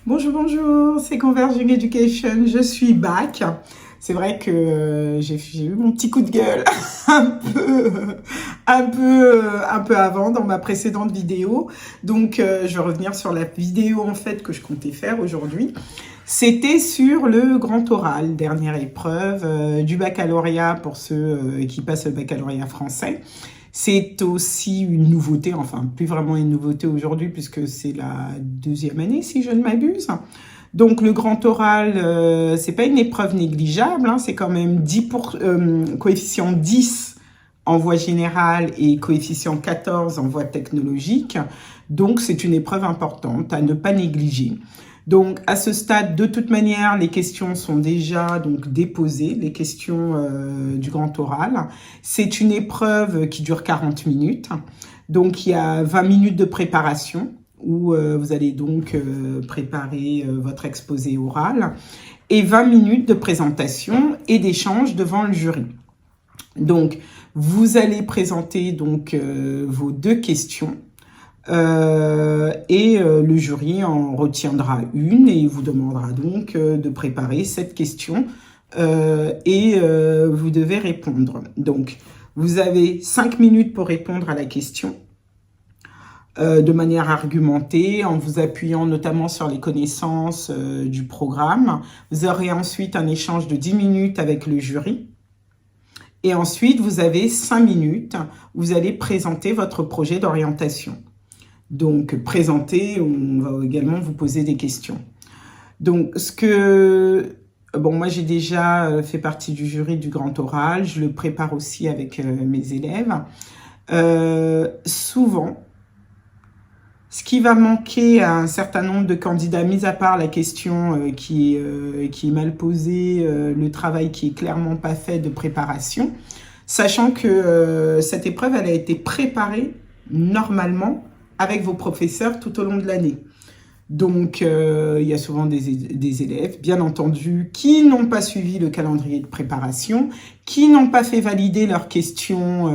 Bonjour, bonjour, c'est Converging Education, je suis back. C'est vrai que j'ai eu mon petit coup de gueule un peu avant dans ma précédente vidéo. Donc, je vais revenir sur la vidéo en fait que je comptais faire aujourd'hui. C'était sur le grand oral, dernière épreuve du baccalauréat pour ceux qui passent le baccalauréat français. C'est aussi une nouveauté, enfin plus vraiment une nouveauté aujourd'hui puisque c'est la deuxième année si je ne m'abuse. Donc le grand oral, c'est pas une épreuve négligeable, hein, c'est quand même 10 coefficient 10 en voie générale et coefficient 14 en voie technologique. Donc c'est une épreuve importante à ne pas négliger. Donc, à ce stade, de toute manière, les questions sont déjà donc déposées, les questions du grand oral. C'est une épreuve qui dure 40 minutes. Donc, il y a 20 minutes de préparation où vous allez donc préparer votre exposé oral et 20 minutes de présentation et d'échange devant le jury. Donc, vous allez présenter donc vos deux questions. Le jury en retiendra une et vous demandera donc de préparer cette question vous devez répondre. Donc, vous avez 5 minutes pour répondre à la question de manière argumentée, en vous appuyant notamment sur les connaissances du programme. Vous aurez ensuite un échange de 10 minutes avec le jury. Et ensuite, vous avez 5 minutes où vous allez présenter votre projet d'orientation. Donc, présenter, on va également vous poser des questions. Donc, moi, j'ai déjà fait partie du jury du grand oral. Je le prépare aussi avec mes élèves. Souvent, ce qui va manquer à un certain nombre de candidats, mis à part la question qui est mal posée, le travail qui est clairement pas fait de préparation, sachant que cette épreuve, elle a été préparée normalement avec vos professeurs tout au long de l'année. Donc, il y a souvent des élèves, bien entendu, qui n'ont pas suivi le calendrier de préparation, qui n'ont pas fait valider leurs questions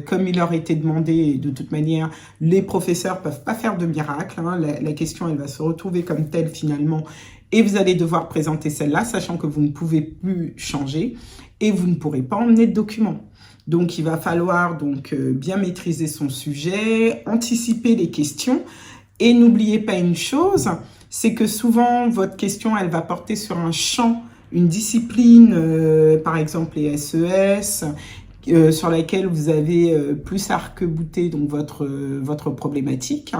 comme il leur était demandé. Et de toute manière, les professeurs peuvent pas faire de miracle. Hein. La question, elle va se retrouver comme telle finalement. Et vous allez devoir présenter celle-là, sachant que vous ne pouvez plus changer et vous ne pourrez pas emmener de documents. Donc, il va falloir donc bien maîtriser son sujet, anticiper les questions. Et n'oubliez pas une chose, c'est que souvent, votre question, elle va porter sur un champ, une discipline, par exemple les SES, sur laquelle vous avez plus à arc-bouter donc votre problématique.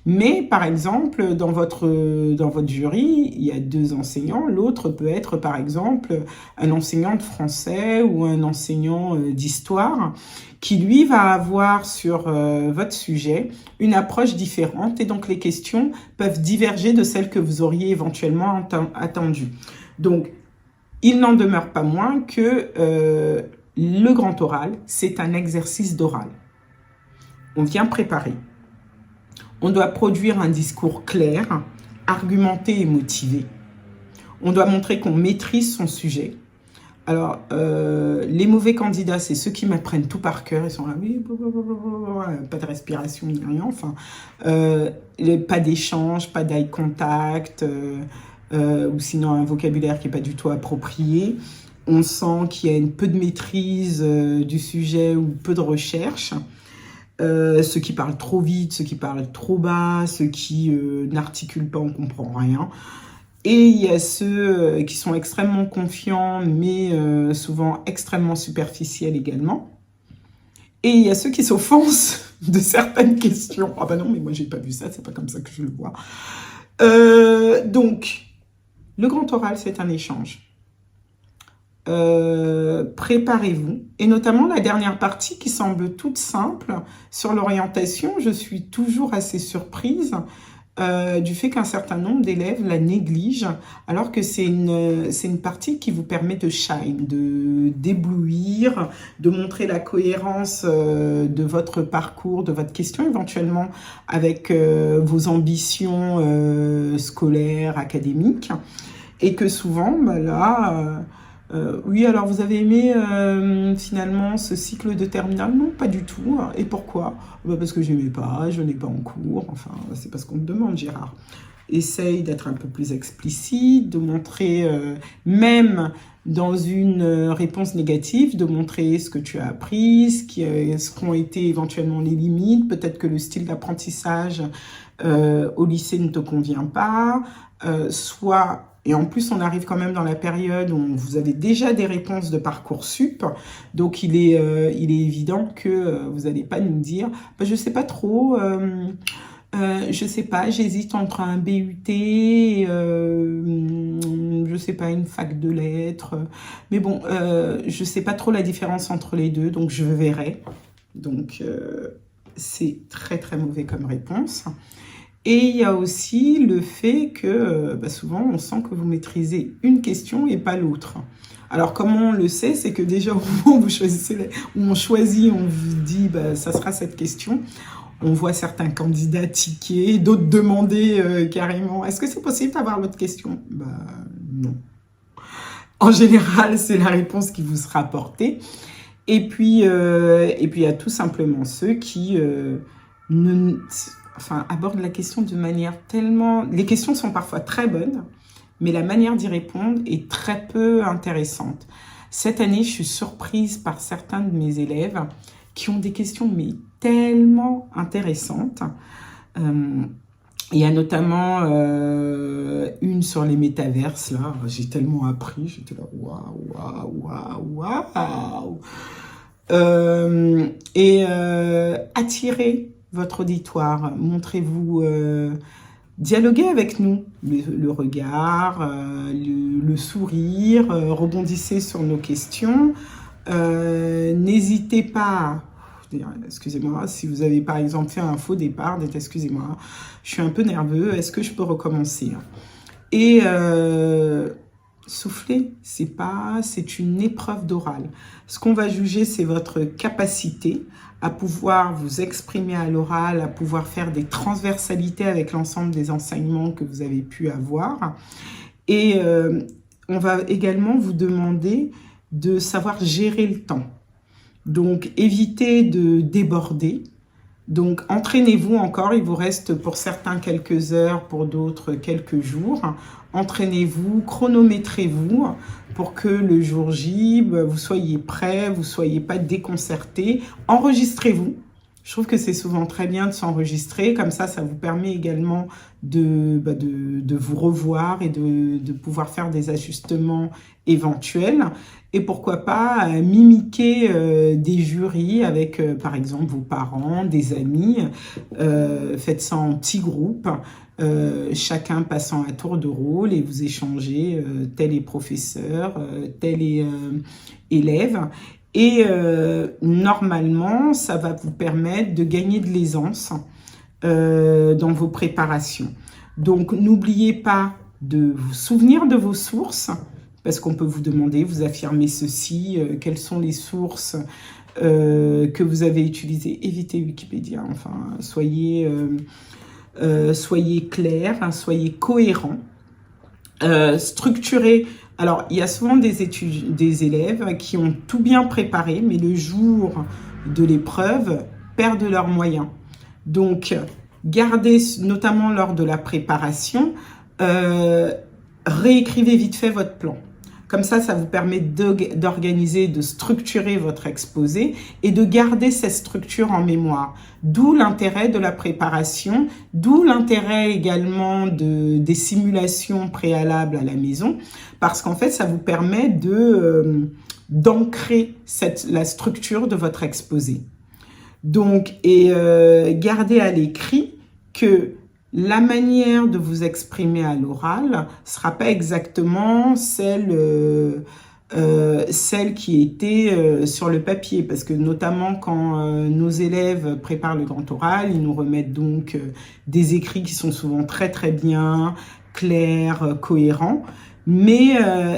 Mais par exemple, dans votre jury, il y a 2 enseignants. L'autre peut être par exemple un enseignant de français ou un enseignant d'histoire qui lui va avoir sur votre sujet une approche différente et donc les questions peuvent diverger de celles que vous auriez éventuellement attendues. Donc, il n'en demeure pas moins que le grand oral, c'est un exercice d'oral. On vient préparer. On doit produire un discours clair, argumenté et motivé. On doit montrer qu'on maîtrise son sujet. Alors, les mauvais candidats, c'est ceux qui m'apprennent tout par cœur. Ils sont là, oui, pas de respiration, ni rien. Enfin, pas d'échange, pas d'eye contact, ou sinon un vocabulaire qui n'est pas du tout approprié. On sent qu'il y a peu de maîtrise du sujet ou peu de recherche. Ceux qui parlent trop vite, ceux qui parlent trop bas, ceux qui n'articulent pas, on ne comprend rien. Et il y a ceux qui sont extrêmement confiants, mais souvent extrêmement superficiels également. Et il y a ceux qui s'offensent de certaines questions. Ah bah non, mais moi j'ai pas vu ça, c'est pas comme ça que je le vois. Donc, le grand oral, c'est un échange. Préparez-vous, et notamment la dernière partie qui semble toute simple sur l'orientation. Je suis toujours assez surprise du fait qu'un certain nombre d'élèves la négligent, alors que c'est une partie qui vous permet de shine, d'éblouir, de montrer la cohérence de votre parcours, de votre question éventuellement avec vos ambitions scolaires, académiques, et que souvent, oui, alors vous avez aimé finalement ce cycle de terminale? Non, pas du tout. Et pourquoi? Parce que j'aimais pas, je n'ai pas en cours. Enfin, c'est pas ce qu'on me demande, Gérard. essaye d'être un peu plus explicite, de montrer, même dans une réponse négative, de montrer ce que tu as appris, ce qu'ont été éventuellement les limites, peut-être que le style d'apprentissage au lycée ne te convient pas, et en plus on arrive quand même dans la période où vous avez déjà des réponses de Parcoursup, donc il est évident que vous n'allez pas nous dire bah, « je sais pas trop ». Je sais pas, j'hésite entre un BUT et, je sais pas, une fac de lettres. Mais bon, je sais pas trop la différence entre les deux, donc je verrai. Donc, c'est très très mauvais comme réponse. Et il y a aussi le fait que bah, souvent, on sent que vous maîtrisez une question et pas l'autre. Alors, comment on le sait? C'est que déjà, au moment où vous choisissez, où on choisit, on vous dit bah, ça sera cette question. On voit certains candidats tiquer, d'autres demander carrément « Est-ce que c'est possible d'avoir l'autre question ?» Bah non. En général, c'est la réponse qui vous sera apportée. Et puis, il y a tout simplement ceux qui abordent la question de manière tellement... Les questions sont parfois très bonnes, mais la manière d'y répondre est très peu intéressante. Cette année, je suis surprise par certains de mes élèves qui ont des questions mais tellement intéressantes. Il y a notamment une sur les métaverses, là, j'ai tellement appris, j'étais là, waouh. Attirez votre auditoire, montrez-vous, dialoguez avec nous, le regard, le sourire, rebondissez sur nos questions. N'hésitez pas, excusez-moi, si vous avez par exemple fait un faux départ, dites excusez-moi, je suis un peu nerveux, est-ce que je peux recommencer? Et soufflez, c'est une épreuve d'oral. Ce qu'on va juger, c'est votre capacité à pouvoir vous exprimer à l'oral, à pouvoir faire des transversalités avec l'ensemble des enseignements que vous avez pu avoir. Et on va également vous demander de savoir gérer le temps. Donc, évitez de déborder. Donc, entraînez-vous encore. Il vous reste pour certains quelques heures, pour d'autres quelques jours. Entraînez-vous, chronométrez-vous pour que le jour J, vous soyez prêt, vous ne soyez pas déconcerté. Enregistrez-vous. Je trouve que c'est souvent très bien de s'enregistrer. Comme ça vous permet également de vous revoir et de pouvoir faire des ajustements éventuels. Et pourquoi pas mimiquer des jurys avec, par exemple, vos parents, des amis. Faites ça en petits groupes, chacun passant à tour de rôle et vous échangez, tel est professeur, tel est élève. Et normalement, ça va vous permettre de gagner de l'aisance dans vos préparations. Donc, n'oubliez pas de vous souvenir de vos sources, parce qu'on peut vous demander, vous affirmez ceci, quelles sont les sources que vous avez utilisées. Évitez Wikipédia, enfin, soyez clair, hein, soyez cohérent, structurez. Alors, il y a souvent des élèves qui ont tout bien préparé, mais le jour de l'épreuve, perdent leurs moyens. Donc, gardez, notamment lors de la préparation, réécrivez vite fait votre plan. Comme ça vous permet d'organiser, de structurer votre exposé et de garder cette structure en mémoire. D'où l'intérêt de la préparation, d'où l'intérêt également des simulations préalables à la maison, parce qu'en fait, ça vous permet d'ancrer la structure de votre exposé. Donc, gardez à l'écrit que la manière de vous exprimer à l'oral ne sera pas exactement celle qui était sur le papier. Parce que notamment quand nos élèves préparent le grand oral, ils nous remettent donc des écrits qui sont souvent très très bien, clairs, cohérents. Mais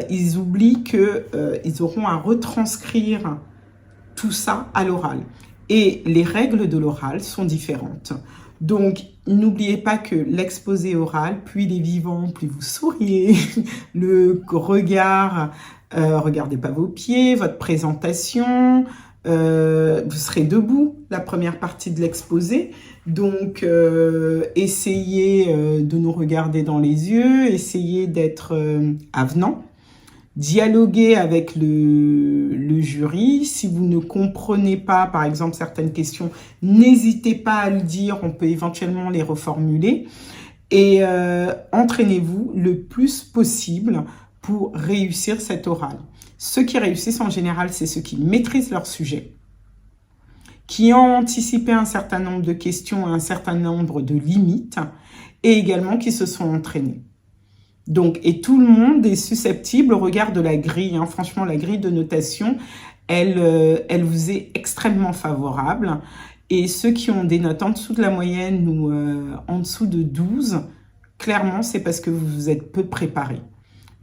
ils oublient qu'ils auront à retranscrire tout ça à l'oral. Et les règles de l'oral sont différentes. Donc, n'oubliez pas que l'exposé oral, plus il est vivant, plus vous souriez, le regard, regardez pas vos pieds, votre présentation, Vous serez debout la première partie de l'exposé. Donc, essayez de nous regarder dans les yeux, essayez d'être avenant, dialoguer avec le jury. Si vous ne comprenez pas, par exemple, certaines questions, n'hésitez pas à le dire, on peut éventuellement les reformuler. Et entraînez-vous le plus possible pour réussir cet oral. Ceux qui réussissent en général, c'est ceux qui maîtrisent leur sujet, qui ont anticipé un certain nombre de questions, un certain nombre de limites, et également qui se sont entraînés. Donc, et tout le monde est susceptible au regard de la grille. Hein. Franchement, la grille de notation, elle vous est extrêmement favorable. Et ceux qui ont des notes en dessous de la moyenne ou en dessous de 12, clairement, c'est parce que vous vous êtes peu préparé.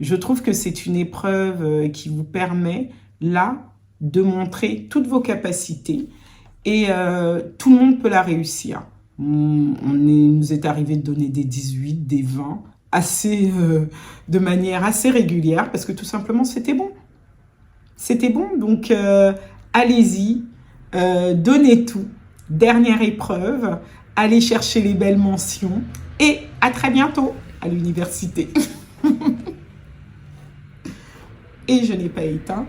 Je trouve que c'est une épreuve qui vous permet, là, de montrer toutes vos capacités. Et tout le monde peut la réussir. Nous est arrivé de donner des 18, des 20, de manière assez régulière, parce que tout simplement, c'était bon. C'était bon, donc allez-y, donnez tout. Dernière épreuve, allez chercher les belles mentions et à très bientôt à l'université. Et je n'ai pas éteint